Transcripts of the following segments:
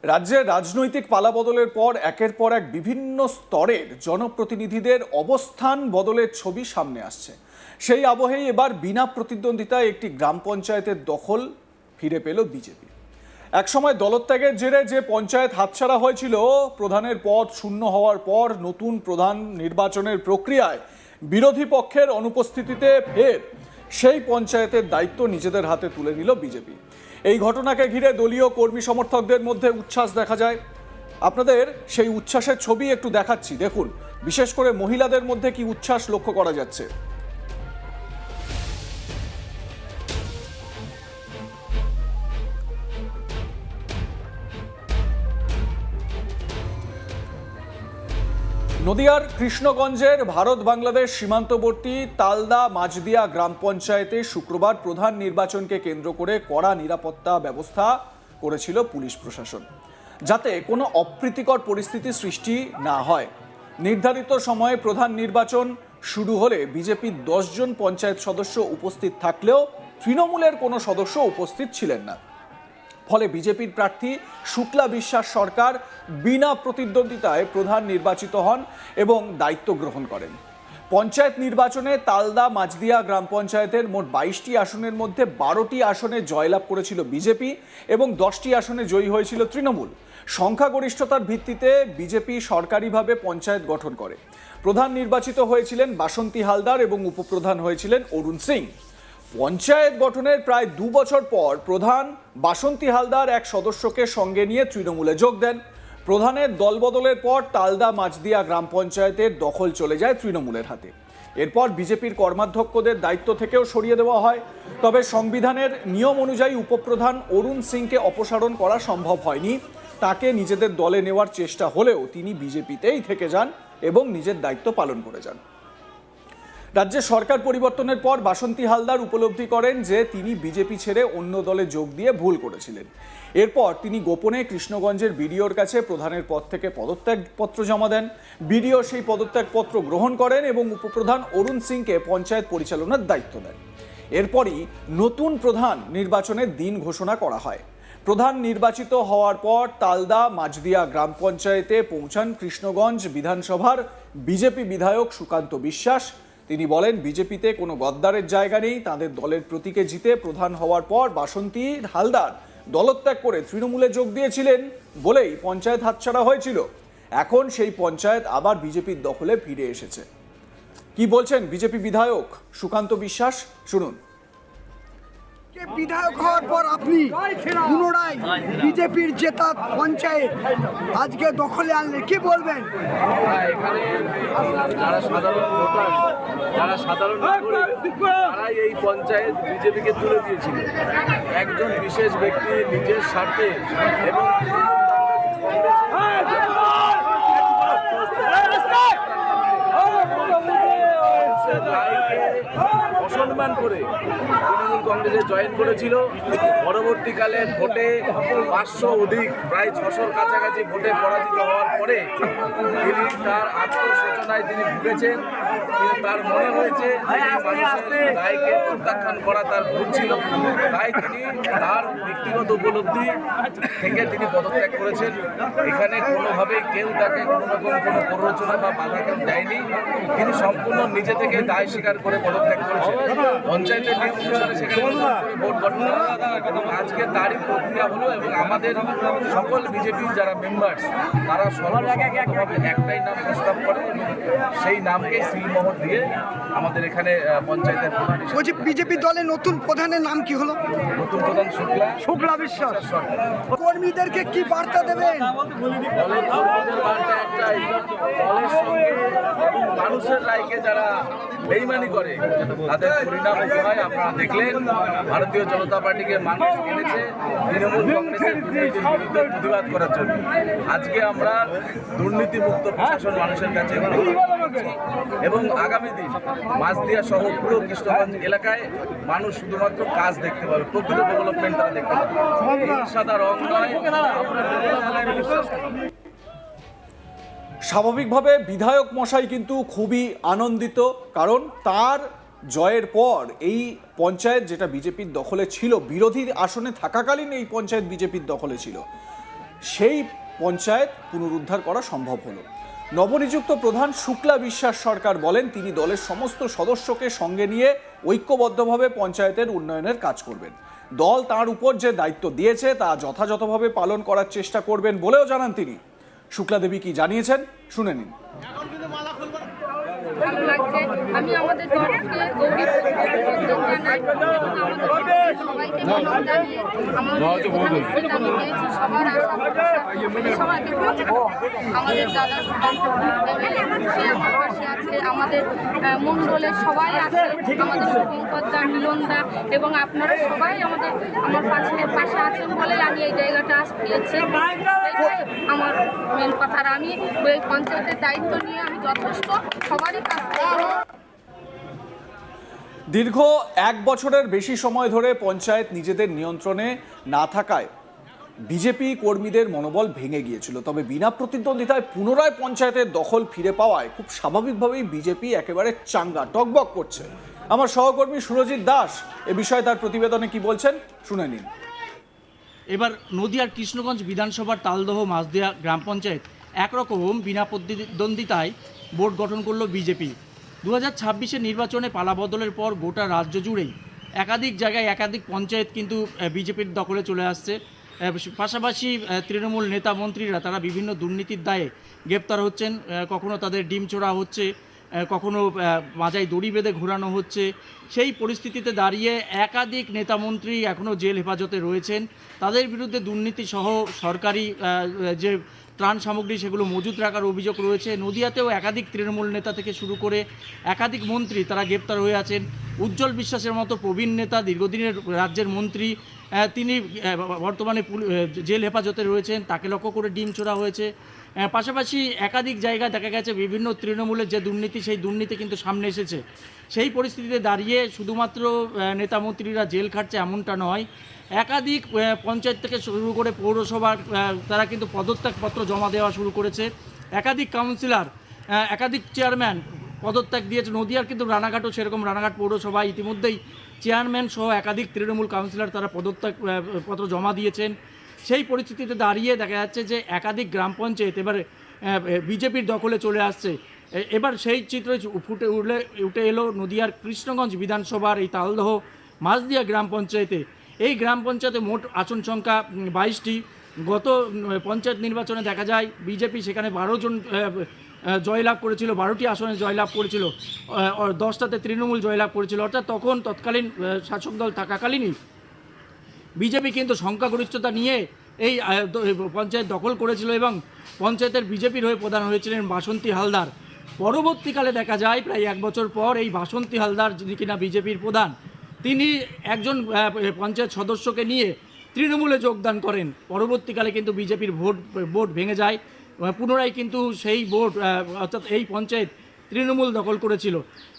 রাজ্যের রাজনৈতিক পালাবদলের পর একের পর এক বিভিন্ন স্তরের জনপ্রতিনিধিদের অবস্থান বদলের ছবি সামনে আসছে। সেই আবহেই এবার বিনা প্রতিদ্বন্দ্বিতায় একটি গ্রাম পঞ্চায়েতের দখল ফিরে পেল বিজেপি। একসময় দলত্যাগের জেরে যে পঞ্চায়েত হাতছাড়া হয়েছিল, প্রধানের পদ শূন্য হওয়ার পর নতুন প্রধান নির্বাচনের প্রক্রিয়ায় বিরোধী পক্ষের অনুপস্থিতিতে ফের সেই পঞ্চায়েতের দায়িত্ব নিজেদের হাতে তুলে নিল বিজেপি। এই ঘটনাকে ঘিরে দলীয় কর্মী সমর্থকদের মধ্যে উচ্ছ্বাস দেখা যায়। আপনাদের সেই উচ্ছ্বাসের ছবি একটু দেখাচ্ছি, দেখুন। বিশেষ করে মহিলাদের মধ্যে কি উচ্ছ্বাস লক্ষ্য করা যাচ্ছে। নদিয়ার কৃষ্ণগঞ্জের ভারত বাংলাদেশ সীমান্তবর্তী তালদা মাঝদিয়া গ্রাম পঞ্চায়েতে শুক্রবার প্রধান নির্বাচনকে কেন্দ্র করে কড়া নিরাপত্তা ব্যবস্থা করেছিল পুলিশ প্রশাসন, যাতে কোনো অপ্রীতিকর পরিস্থিতি সৃষ্টি না হয়। নির্ধারিত সময়ে প্রধান নির্বাচন শুরু হলে বিজেপির 10 জন পঞ্চায়েত সদস্য উপস্থিত থাকলেও তৃণমূলের কোনো সদস্য উপস্থিত ছিলেন না। ফলে বিজেপির প্রার্থী শুক্লা বিশ্বাস সরকার বিনা প্রতিদ্বন্দ্বিতায় প্রধান নির্বাচিত হন এবং দায়িত্ব গ্রহণ করেন। পঞ্চায়েত নির্বাচনে তালদা মাঝদিয়া গ্রাম পঞ্চায়েতের মোট 22টি আসনের মধ্যে 12টি আসনে জয়লাভ করেছিল বিজেপি এবং 10টি আসনে জয়ী হয়েছিল তৃণমূল। সংখ্যাগরিষ্ঠতার ভিত্তিতে বিজেপি সরকারিভাবে পঞ্চায়েত গঠন করে। প্রধান নির্বাচিত হয়েছিলেন বাসন্তী হালদার এবং উপপ্রধান হয়েছিলেন অরুণ সিং। পঞ্চায়েত গঠনের প্রায় 2 বছর পর প্রধান বাসন্তী হালদার এক সদস্যকে সঙ্গে নিয়ে তৃণমূলে যোগ দেন। প্রধানের দলবদলের পর তালদা মাঝদিয়া গ্রাম পঞ্চায়েতের দখল চলে যায় তৃণমূলের হাতে। এরপর বিজেপির কর্মাধ্যক্ষদের দায়িত্ব থেকেও সরিয়ে দেওয়া হয়। তবে সংবিধানের নিয়ম অনুযায়ী উপপ্রধান অরুণ সিংকে অপসারণ করা সম্ভব হয়নি। তাকে নিজেদের দলে নেওয়ার চেষ্টা হলেও তিনি বিজেপিতেই থেকে যান এবং নিজের দায়িত্ব পালন করে যান। রাজ্যে সরকার পরিবর্তনের পর বাসন্তী হালদার উপলব্ধি করেন যে তিনি বিজেপি ছেড়ে অন্য দলে যোগ দিয়ে ভুল করেছিলেন। এরপর তিনি গোপনে কৃষ্ণগঞ্জের বিডিওর কাছে প্রধানের পদ থেকে পদত্যাগপত্র জমা দেন। বিডিও সেই পদত্যাগপত্র গ্রহণ করেন এবং উপপ্রধান অরুণ সিংকে পঞ্চায়েত পরিচালনার দায়িত্ব দেন। এরপরই নতুন প্রধান নির্বাচনের দিন ঘোষণা করা হয়। প্রধান নির্বাচিত হওয়ার পর তালদা মাঝদিয়া গ্রাম পঞ্চায়েতে পৌঁছান কৃষ্ণগঞ্জ বিধানসভার বিজেপি বিধায়ক সুকান্ত বিশ্বাস। তিনি বলেন, বিজেপিতে কোনো গদ্দারের জায়গা নেই। তাদের দলের প্রতীকে জিতে প্রধান হওয়ার পর বাসন্তী হালদার দলত্যাগ করে তৃণমূলে যোগ দিয়েছিলেন বলেই পঞ্চায়েত হাতছাড়া হয়েছিল। এখন সেই পঞ্চায়েত আবার বিজেপির দখলে ফিরে এসেছে। কি বলছেন বিজেপি বিধায়ক সুকান্ত বিশ্বাস, শুনুন। বিধায়ক হওয়ার পর আপনি পুনরায় বিজেপির জেতা পঞ্চায়েত আজকে দখলে আনলে কি বলবেন? এখানে যারা সাধারণ ভোটার, যারা সাধারণ তারাই এই পঞ্চায়েত বিজেপিকে তুলে দিয়েছিল। একজন বিশেষ ব্যক্তি নিজের স্বার্থে এবং অসম্মান করে তৃণমূল কংগ্রেসে জয়েন করেছিল। পরবর্তীকালে ভোটে 500 অধিক, প্রায় 600-র কাছাকাছি ভোটে পরাজিত হওয়ার পরে তিনি তার আত্মসচেতনায় তিনি ভুগেছেন। তার মনে হয়েছে মানুষের দায়কে প্রত্যাখ্যান করা তার ভুল ছিল, তাই তিনি তার ব্যক্তিগত উপলব্ধি থেকে তিনি পদত্যাগ করেছেন। এখানে কোনোভাবে কেউ তাকে কোনোরকম কোনো প্ররোচনা বা বাধা কেউ দেয়নি। তিনি সম্পূর্ণ নিজে থেকে দায় স্বীকার করে পদত্যাগ করেছেন। পঞ্চায়েতের নিয়ম অনুসারে সেখানে ভোট গঠন করা, আজকে তারই প্রক্রিয়া হলো এবং আমাদের সকল বিজেপির যারা মেম্বার্স তারা সর্বসম্মতভাবে একটাই নাম প্রস্তাব করে এবং সেই নামকেই সিলমোহর দিয়ে আমাদের এখানে পঞ্চায়েতের প্রধান। বিজেপি দলের নতুন প্রধানের নাম কি হলো? নতুন প্রধান শুক্লা বিশ্বাস। কর্মীদেরকে কি বার্তা দেবেন? দলের কর্মীদের বার্তা একটাই, দলের সঙ্গে মানুষের রায়কে যারা বেইমানি করে তাদের পরিণাম হয়। আপনারা দেখলেন ভারতীয় জনতা পার্টিকে মানুষ কিনেছে তৃণমূল কংগ্রেসের দুর্নীতির বিরুদ্ধে প্রতিবাদ করার জন্য। আজকে আমরা দুর্নীতিমুক্ত প্রশাসন মানুষের কাছে এবং আগামী দিন মাঝদিয়া সহ পুরো কৃষ্ণগঞ্জ এলাকায় মানুষ শুধুমাত্র কাজ দেখতে পাবে, প্রকৃত ডেভেলপমেন্ট তারা দেখতে পাবে। সাদা রং নয়, আমরা ডেভেলপমেন্টে বিশ্বাস করি। স্বাভাবিকভাবে বিধায়ক মশাই কিন্তু খুবই আনন্দিত, কারণ তার জয়ের পর এই পঞ্চায়েত যেটা বিজেপির দখলে ছিল, বিরোধী আসনে থাকাকালীন এই পঞ্চায়েত বিজেপির দখলে ছিল, সেই পঞ্চায়েত পুনরুদ্ধার করা সম্ভব হলো। নবনিযুক্ত প্রধান শুক্লা বিশ্বাস সরকার বলেন তিনি দলের সমস্ত সদস্যকে সঙ্গে নিয়ে ঐক্যবদ্ধভাবে পঞ্চায়েতের উন্নয়নের কাজ করবেন। দল তার উপর যে দায়িত্ব দিয়েছে তা যথাযথভাবে পালন করার চেষ্টা করবেন বলেও জানান তিনি। শুক্লা দেবী কি জানিয়েছেন শুনে নিন। ভালো লাগছে। আমি আমাদের দলকে গৌরব জানাই এবং আমাদের সবাইকে ধন্যবাদ জানিয়ে আমাদের এখানে সিট আমি পেয়েছি সবার আশা ভরসা সবাইকে বলবো আমাদের দাদা সুকান্ত সে আমার পাশে আছে, আমাদের মণ্ডলের সবাই আছে, আমাদের শুভঙ্করদা, মিলনদা এবং আপনারা সবাই আমার পাশে আছেন বলে আমি এই জায়গাটা আজ পেয়েছি। এটাই আমার মেন কথা। আর আমি ওই পঞ্চায়েতের দায়িত্ব নিয়ে আমি যথেষ্ট সবারই কাজ করব। দীর্ঘ 1 বছরের বেশি সময় ধরে পঞ্চায়েত নিজেদের নিয়ন্ত্রণে না থাকায় বিজেপি কর্মীদের মনোবল ভেঙে গিয়েছিল। তবে বিনা প্রতিদ্বন্দ্বিতায় পুনরায় পঞ্চায়েতের দখল ফিরে পাওয়ায় খুব স্বাভাবিকভাবেই বিজেপি একেবারে চাঙ্গা টকবক করছে। আমার সহকর্মী সুরজিৎ দাস এ বিষয়ে তার প্রতিবেদনে কি বলছেন শুনে নিন। এবার নদিয়ার কৃষ্ণগঞ্জ বিধানসভার তালদহ মাঝদিয়া গ্রাম পঞ্চায়েত একরকম বিনা প্রতিদ্বন্দ্বিতায় বোর্ড গঠন করল বিজেপি। 2026-এর নির্বাচনে পালাবদলের পর গোটা রাজ্য জুড়েই একাধিক জায়গায় একাধিক পঞ্চায়েত কিন্তু বিজেপির দখলে চলে আসছে। পাশাপাশি তৃণমূল নেতা মন্ত্রীরা তারা বিভিন্ন দুর্নীতির দায়ে গ্রেপ্তার হচ্ছেন, কখনো তাদের ডিম চোরা হচ্ছে, কখনো মাজায় দড়ি বেঁধে ঘোরানো হচ্ছে। সেই পরিস্থিতিতে দাঁড়িয়ে একাধিক নেতামন্ত্রী এখনও জেল হেফাজতে রয়েছেন। তাদের বিরুদ্ধে দুর্নীতিসহ সরকারি যে ত্রাণ সামগ্রী সেগুলো মজুত রাখার অভিযোগ রয়েছে। নদিয়াতেও একাধিক তৃণমূল নেতা থেকে শুরু করে একাধিক মন্ত্রী তারা গ্রেপ্তার হয়ে আছেন। উজ্জ্বল বিশ্বাসের মতো প্রবীণ নেতা, দীর্ঘদিনের রাজ্যের মন্ত্রী, তিনি বর্তমানে জেল হেফাজতে রয়েছেন, তাকে লক্ষ্য করে ডিম ছোড়া হয়েছে। পাশাপাশি একাধিক জায়গায় দেখা গেছে বিভিন্ন তৃণমূলের যে দুর্নীতি সেই দুর্নীতি কিন্তু সামনে এসেছে। সেই পরিস্থিতিতে দাঁড়িয়ে শুধুমাত্র নেতামন্ত্রীরা জেল খাটছে এমনটা নয়, একাধিক পঞ্চায়েত থেকে শুরু করে পৌরসভার তারা কিন্তু পদত্যাগপত্র জমা দেওয়া শুরু করেছে। একাধিক কাউন্সিলর, একাধিক চেয়ারম্যান পদত্যাগ দিয়েছে। নদিয়ার কিন্তু রানাঘাটও সেরকম, রানাঘাট পৌরসভা ইতিমধ্যেই চেয়ারম্যান সহ একাধিক তৃণমূল কাউন্সিলর তারা পদত্যাগপত্র জমা দিয়েছেন। সেই পরিস্থিতিতে দাঁড়িয়ে দেখা যাচ্ছে যে একাধিক গ্রাম পঞ্চায়েত এবার বিজেপির দখলে চলে আসছে। এবার সেই চিত্র উঠে এলো নদিয়ার কৃষ্ণগঞ্জ বিধানসভার এই তালদহ মাঝদিয়া গ্রাম পঞ্চায়েতে। এই গ্রাম পঞ্চায়েতে মোট আসন সংখ্যা 22টি। গত পঞ্চায়েত নির্বাচনে দেখা যায় বিজেপি সেখানে 12 জন জয়লাভ করেছিল, 12টি আসনে জয়লাভ করেছিল, 10টাতে তৃণমূল জয়লাভ করেছিল। অর্থাৎ তৎকালীন শাসক দল থাকাকালীনই বিজেপি কিন্তু সংখ্যাগরিষ্ঠতা নিয়ে এই পঞ্চায়েত দখল করেছিল এবং পঞ্চায়েতের বিজেপির হয়ে প্রধান হয়েছিলেন বাসন্তী হালদার। পরবর্তীকালে দেখা যায় প্রায় 1 বছর পর এই বাসন্তী হালদার, যিনি কিনা বিজেপির প্রধান, তিনি একজন পঞ্চায়েত সদস্যকে নিয়ে তৃণমূলে যোগদান করেন। পরবর্তীকালে কিন্তু বিজেপির ভোট ভেঙে যায়। পুনরায় কিন্তু সেই ভোট অর্থাৎ এই পঞ্চায়েত তৃণমূল দখল করেছিল।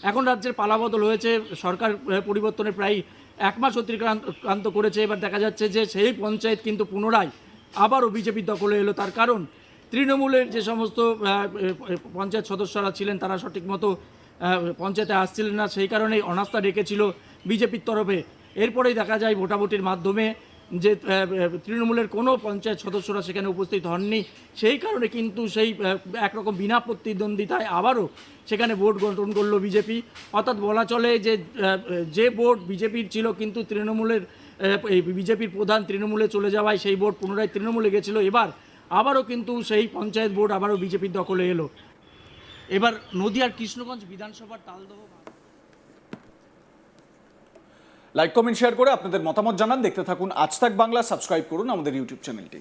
এখন রাজ্যের পালাবদল হয়েছে, সরকার পরিবর্তনের প্রায় 1 মাস অতিক্রান্ত করেছে। এবার দেখা যাচ্ছে যে সেই পঞ্চায়েত কিন্তু পুনরায় আবারও বিজেপির দখলে এলো। তার কারণ তৃণমূলের যে সমস্ত পঞ্চায়েত সদস্যরা ছিলেন তারা সঠিক মতো পঞ্চায়েতে আসছিলেন না, সেই কারণেই অনাস্থা ডেকেছিল বিজেপির তরফে। এরপরেই দেখা যায় ভোটাভুটির মাধ্যমে যে তৃণমূলের কোনো পঞ্চায়েত সদস্যরা সেখানে উপস্থিত হননি। সেই কারণে কিন্তু সেই একরকম বিনা প্রতিদ্বন্দ্বিতায় আবারও সেখানে ভোট গঠন করলো বিজেপি। অর্থাৎ বলা চলে যে ভোট বিজেপির ছিল কিন্তু তৃণমূলের বিজেপির প্রধান তৃণমূলে চলে যাওয়ায় সেই ভোট পুনরায় তৃণমূলে গেছিলো। এবার আবারও কিন্তু সেই পঞ্চায়েত ভোট আবারও বিজেপির দখলে এলো। এবার নদিয়ার কৃষ্ণগঞ্জ বিধানসভার তালদহ। লাইক, কমেন্ট, শেয়ার করে আপনাদের মতামত জানান। দেখতে থাকুন আজ তাক বাংলা। সাবস্ক্রাইব করুন আমাদের ইউটিউব চ্যানেলটি।